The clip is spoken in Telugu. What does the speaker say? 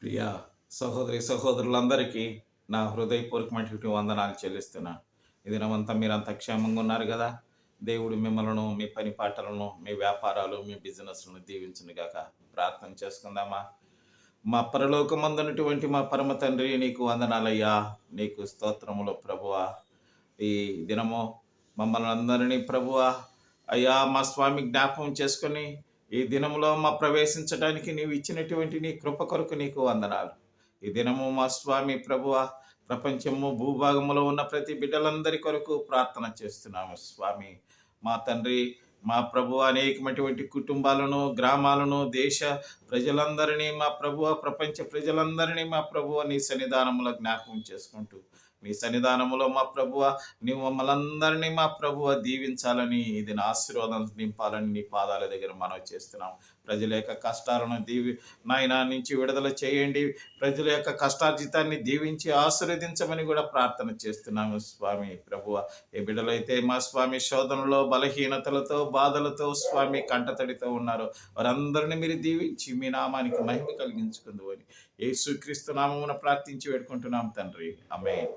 ప్రియ సహోదరి సహోదరులందరికీ నా హృదయపూర్వకమైనటువంటి వందనాలు చెల్లిస్తున్నాను. ఈ దినమంతా మీరంతా క్షేమంగా ఉన్నారు కదా. దేవుడు మిమ్మలను, మీ పని పాటలను, మీ వ్యాపారాలు, మీ బిజినెస్లను దీవించునుగాక. ప్రార్థన చేసుకుందామా. మా పరలోకమందున్నటువంటి మా పరమ తండ్రి, నీకు వందనాలయ్యా. నీకు స్తోత్రములు ప్రభువా. ఈ దినము మమ్మల్ని అందరినీ ప్రభువా అయ్యా మా స్వామి జ్ఞాపకం చేసుకొని ఈ దినములో మా ప్రవేశించడానికి నీవు ఇచ్చినటువంటి నీ కృప కొరకు నీకు వందనాలు. ఈ దినము మా స్వామి ప్రభువ ప్రపంచము భూభాగములో ఉన్న ప్రతి బిడ్డలందరి కొరకు ప్రార్థన చేస్తున్నాము స్వామి. మా తండ్రి, మా ప్రభు అనేకమైనటువంటి కుటుంబాలను, గ్రామాలను, దేశ ప్రజలందరినీ మా ప్రభువ, ప్రపంచ ప్రజలందరినీ మా ప్రభువ నీ సన్నిధానములో జ్ఞాపకం చేసుకుంటూ, మీ సన్నిధానములో మా ప్రభువ నీవు మమ్మల్ని అందరినీ మా ప్రభువ దీవించాలని, ఇది నా ఆశీర్వాదం నింపాలని నీ పాదాల దగ్గర మనవి చేస్తున్నాం. ప్రజల యొక్క కష్టాలను నాయన నుంచి విడుదల చేయండి. ప్రజల యొక్క కష్టార్జితాన్ని దీవించి ఆశీర్వదించమని కూడా ప్రార్థన చేస్తున్నాము స్వామి ప్రభువ. ఏ బిడ్డలైతే మా స్వామి శోధనలో, బలహీనతలతో, బాధలతో స్వామి కంటతడితో ఉన్నారో వారందరినీ మీరు దీవించి మీ నామానికి మహిమ కలిగించుకుందు అని యేసుక్రీస్తు నామమున ప్రార్థించి వేడుకుంటున్నాం తండ్రి. ఆమేన్.